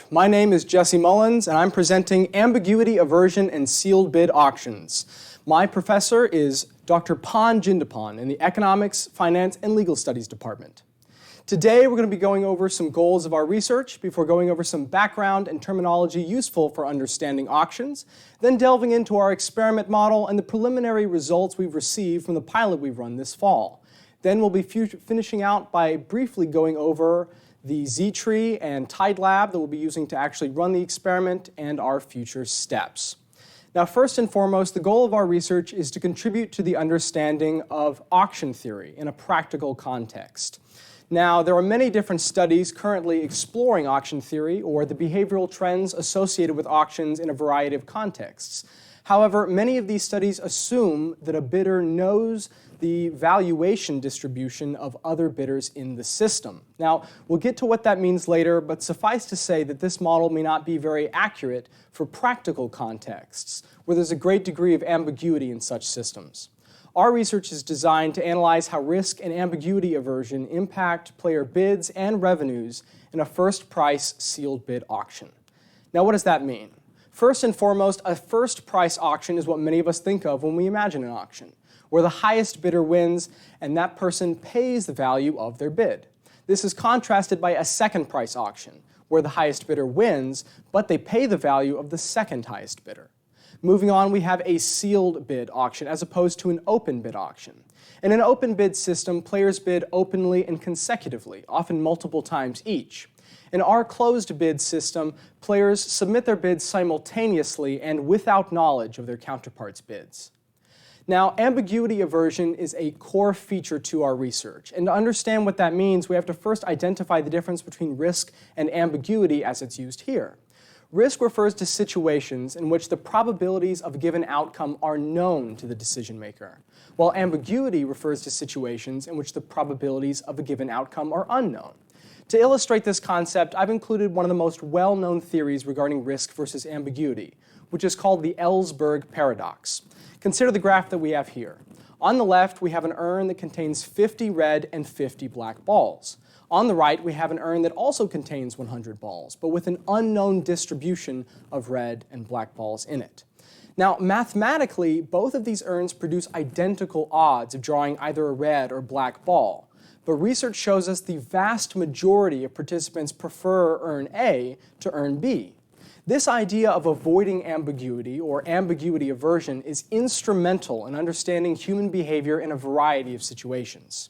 My name is Jesse Mullins, and I'm presenting Ambiguity, Aversion, and Sealed Bid Auctions. My professor is Dr. Pan Jindapan in the Economics, Finance, and Legal Studies Department. Today, we're going to be going over some goals of our research before going over some background and terminology useful for understanding auctions, then delving into our experiment model and the preliminary results we've received from the pilot we've run this fall. Then we'll be finishing out by briefly going over the Z-tree and Tide Lab that we'll be using to actually run the experiment and our future steps. Now, first and foremost, the goal of our research is to contribute to the understanding of auction theory in a practical context. Now, there are many different studies currently exploring auction theory or the behavioral trends associated with auctions in a variety of contexts. However, many of these studies assume that a bidder knows the valuation distribution of other bidders in the system. Now, we'll get to what that means later, but suffice to say that this model may not be very accurate for practical contexts, where there's a great degree of ambiguity in such systems. Our research is designed to analyze how risk and ambiguity aversion impact player bids and revenues in a first-price sealed bid auction. Now, what does that mean? First and foremost, a first-price auction is what many of us think of when we imagine an auction, where the highest bidder wins and that person pays the value of their bid. This is contrasted by a second-price auction, where the highest bidder wins, but they pay the value of the second highest bidder. Moving on, we have a sealed bid auction as opposed to an open bid auction. In an open bid system, players bid openly and consecutively, often multiple times each. In our closed bid system, players submit their bids simultaneously and without knowledge of their counterparts' bids. Now, ambiguity aversion is a core feature to our research, and to understand what that means, we have to first identify the difference between risk and ambiguity as it's used here. Risk refers to situations in which the probabilities of a given outcome are known to the decision maker, while ambiguity refers to situations in which the probabilities of a given outcome are unknown. To illustrate this concept, I've included one of the most well-known theories regarding risk versus ambiguity, which is called the Ellsberg paradox. Consider the graph that we have here. On the left, we have an urn that contains 50 red and 50 black balls. On the right, we have an urn that also contains 100 balls, but with an unknown distribution of red and black balls in it. Now, mathematically, both of these urns produce identical odds of drawing either a red or black ball. But research shows us the vast majority of participants prefer urn A to urn B. This idea of avoiding ambiguity or ambiguity aversion is instrumental in understanding human behavior in a variety of situations.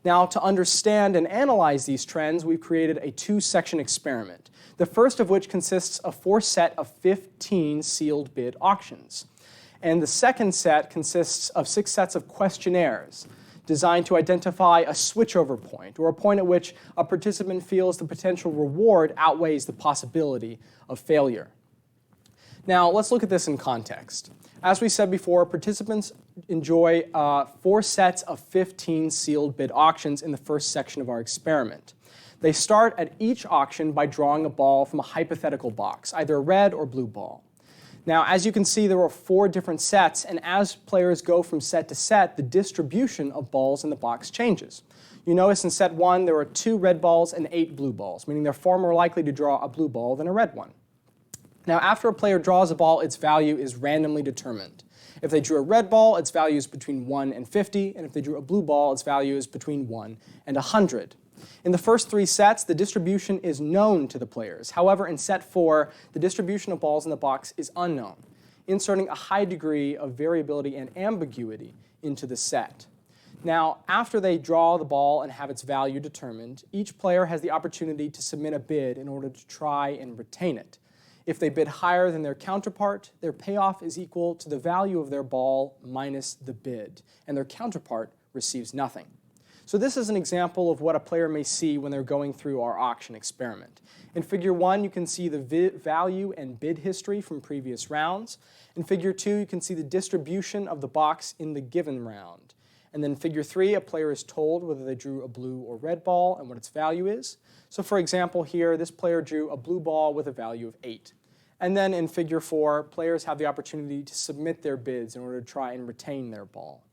Now, to understand and analyze these trends, we've created a two-section experiment, the first of which consists of 4 sets of 15 sealed bid auctions. And the second set consists of 6 sets of questionnaires designed to identify a switchover point, or a point at which a participant feels the potential reward outweighs the possibility of failure. Now, let's look at this in context. As we said before, participants enjoy 4 sets of 15 sealed bid auctions in the first section of our experiment. They start at each auction by drawing a ball from a hypothetical box, either a red or blue ball. Now, as you can see, there are 4 different sets, and as players go from set to set, the distribution of balls in the box changes. You notice in set 1, there are 2 red balls and 8 blue balls, meaning they're far more likely to draw a blue ball than a red one. Now, after a player draws a ball, its value is randomly determined. If they drew a red ball, its value is between 1 and 50, and if they drew a blue ball, its value is between 1 and 100. In the first 3 sets, the distribution is known to the players. However, in set 4, the distribution of balls in the box is unknown, inserting a high degree of variability and ambiguity into the set. Now, after they draw the ball and have its value determined, each player has the opportunity to submit a bid in order to try and retain it. If they bid higher than their counterpart, their payoff is equal to the value of their ball minus the bid, and their counterpart receives nothing. So this is an example of what a player may see when they're going through our auction experiment. In Figure 1, you can see the value and bid history from previous rounds. In Figure 2, you can see the distribution of the box in the given round. And then Figure 3, a player is told whether they drew a blue or red ball and what its value is. So for example here, this player drew a blue ball with a value of 8. And then in Figure 4, players have the opportunity to submit their bids in order to try and retain their ball.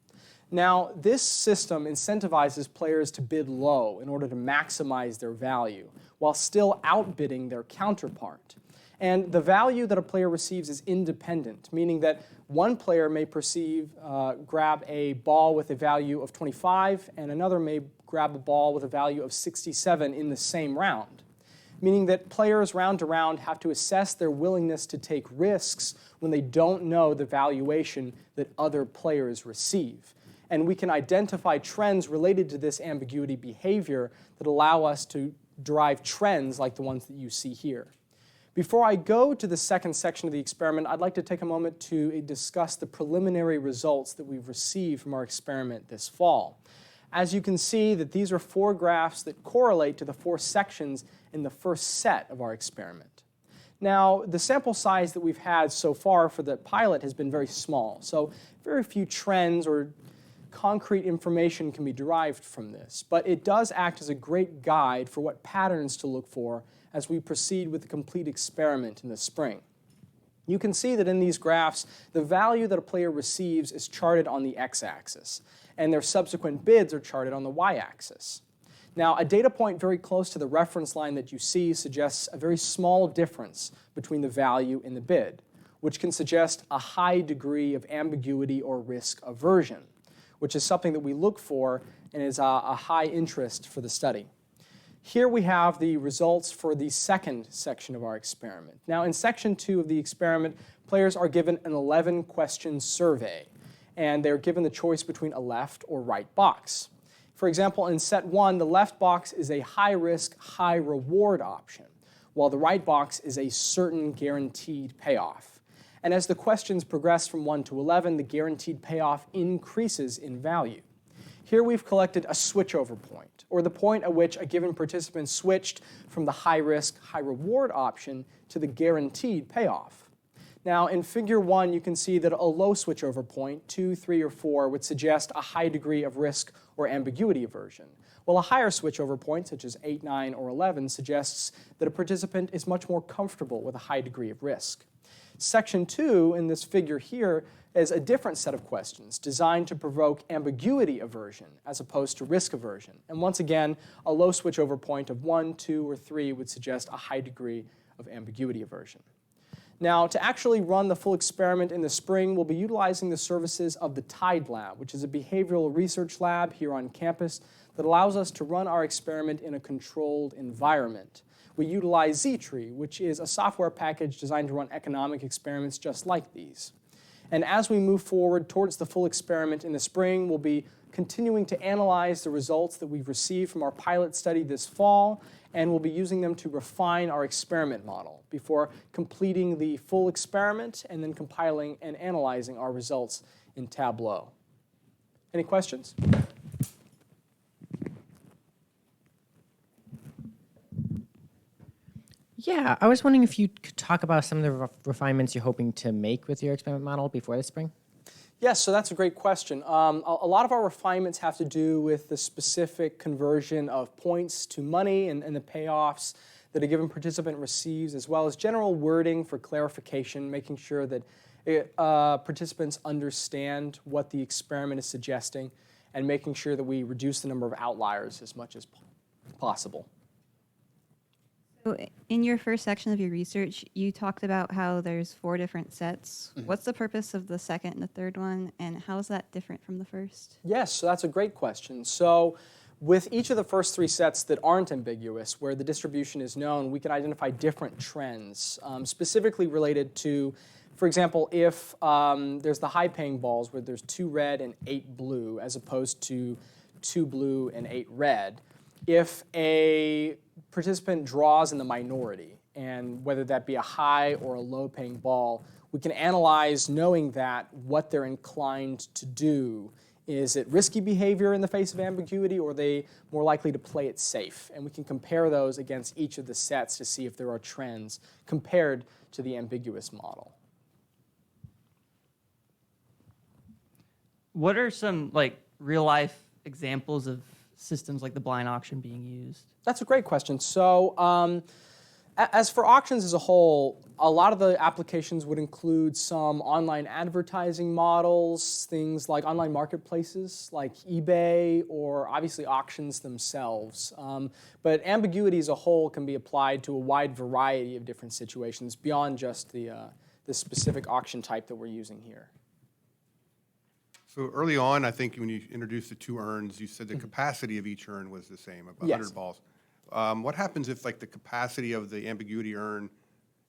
Now, this system incentivizes players to bid low in order to maximize their value, while still outbidding their counterpart. And the value that a player receives is independent, meaning that one player may grab a ball with a value of 25, and another may grab a ball with a value of 67 in the same round. Meaning that players round to round have to assess their willingness to take risks when they don't know the valuation that other players receive. And we can identify trends related to this ambiguity behavior that allow us to derive trends like the ones that you see here. Before I go to the second section of the experiment, I'd like to take a moment to discuss the preliminary results that we've received from our experiment this fall. As you can see, that these are 4 graphs that correlate to the 4 sections in the first set of our experiment. Now, the sample size that we've had so far for the pilot has been very small, so very few trends or concrete information can be derived from this, but it does act as a great guide for what patterns to look for as we proceed with the complete experiment in the spring. You can see that in these graphs, the value that a player receives is charted on the x-axis, and their subsequent bids are charted on the y-axis. Now, a data point very close to the reference line that you see suggests a very small difference between the value and the bid, which can suggest a high degree of ambiguity or risk aversion, which is something that we look for and is a high interest for the study. Here we have the results for the second section of our experiment. Now, in section 2 of the experiment, players are given an 11-question survey, and they're given the choice between a left or right box. For example, in set 1, the left box is a high-risk, high-reward option, while the right box is a certain guaranteed payoff. And as the questions progress from 1 to 11, the guaranteed payoff increases in value. Here we've collected a switchover point, or the point at which a given participant switched from the high-risk, high-reward option to the guaranteed payoff. Now, in figure 1, you can see that a low switchover point, 2, 3, or 4, would suggest a high degree of risk or ambiguity aversion, while a higher switchover point, such as 8, 9, or 11, suggests that a participant is much more comfortable with a high degree of risk. Section 2, in this figure here, is a different set of questions designed to provoke ambiguity aversion as opposed to risk aversion. And once again, a low switchover point of 1, 2, or 3 would suggest a high degree of ambiguity aversion. Now, to actually run the full experiment in the spring, we'll be utilizing the services of the TIDE Lab, which is a behavioral research lab here on campus that allows us to run our experiment in a controlled environment. We utilize Z-Tree, which is a software package designed to run economic experiments just like these. And as we move forward towards the full experiment in the spring, we'll be continuing to analyze the results that we've received from our pilot study this fall, and we'll be using them to refine our experiment model before completing the full experiment and then compiling and analyzing our results in Tableau. Any questions? Yeah, I was wondering if you could talk about some of the refinements you're hoping to make with your experiment model before the spring? Yes, so that's a great question. A lot of our refinements have to do with the specific conversion of points to money and the payoffs that a given participant receives, as well as general wording for clarification, making sure that participants understand what the experiment is suggesting, and making sure that we reduce the number of outliers as much as possible. So in your first section of your research, you talked about how there's 4 different sets. Mm-hmm. What's the purpose of the second and the third one, and how is that different from the first? Yes, so that's a great question. So with each of the first 3 sets that aren't ambiguous, where the distribution is known, we can identify different trends, specifically related to, for example, if there's the high-paying balls where there's 2 red and 8 blue, as opposed to 2 blue and 8 red. If a participant draws in the minority, and whether that be a high or a low-paying ball, we can analyze, knowing that, what they're inclined to do. Is it risky behavior in the face of ambiguity, or are they more likely to play it safe? And we can compare those against each of the sets to see if there are trends compared to the ambiguous model. What are some real-life examples of systems like the blind auction being used? That's a great question. So As for auctions as a whole, a lot of the applications would include some online advertising models, things like online marketplaces like eBay, or obviously auctions themselves. But ambiguity as a whole can be applied to a wide variety of different situations beyond just the specific auction type that we're using here. So early on, I think when you introduced the two urns, you said the capacity of each urn was the same, about 100 Yes. balls. What happens if like the capacity of the ambiguity urn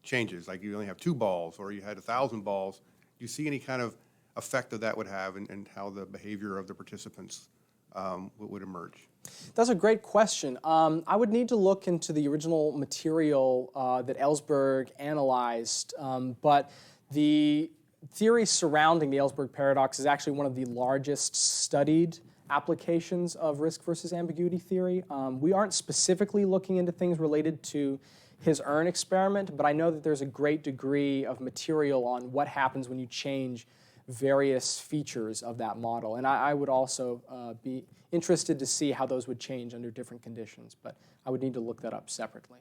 changes? Like you only have 2 balls or you had 1,000 balls. Do you see any kind of effect that would have and how the behavior of the participants would emerge? That's a great question. I would need to look into the original material that Ellsberg analyzed, but the theory surrounding the Ellsberg paradox is actually one of the largest studied applications of risk versus ambiguity theory. We aren't specifically looking into things related to his urn experiment, but I know that there's a great degree of material on what happens when you change various features of that model. And I would also be interested to see how those would change under different conditions, but I would need to look that up separately.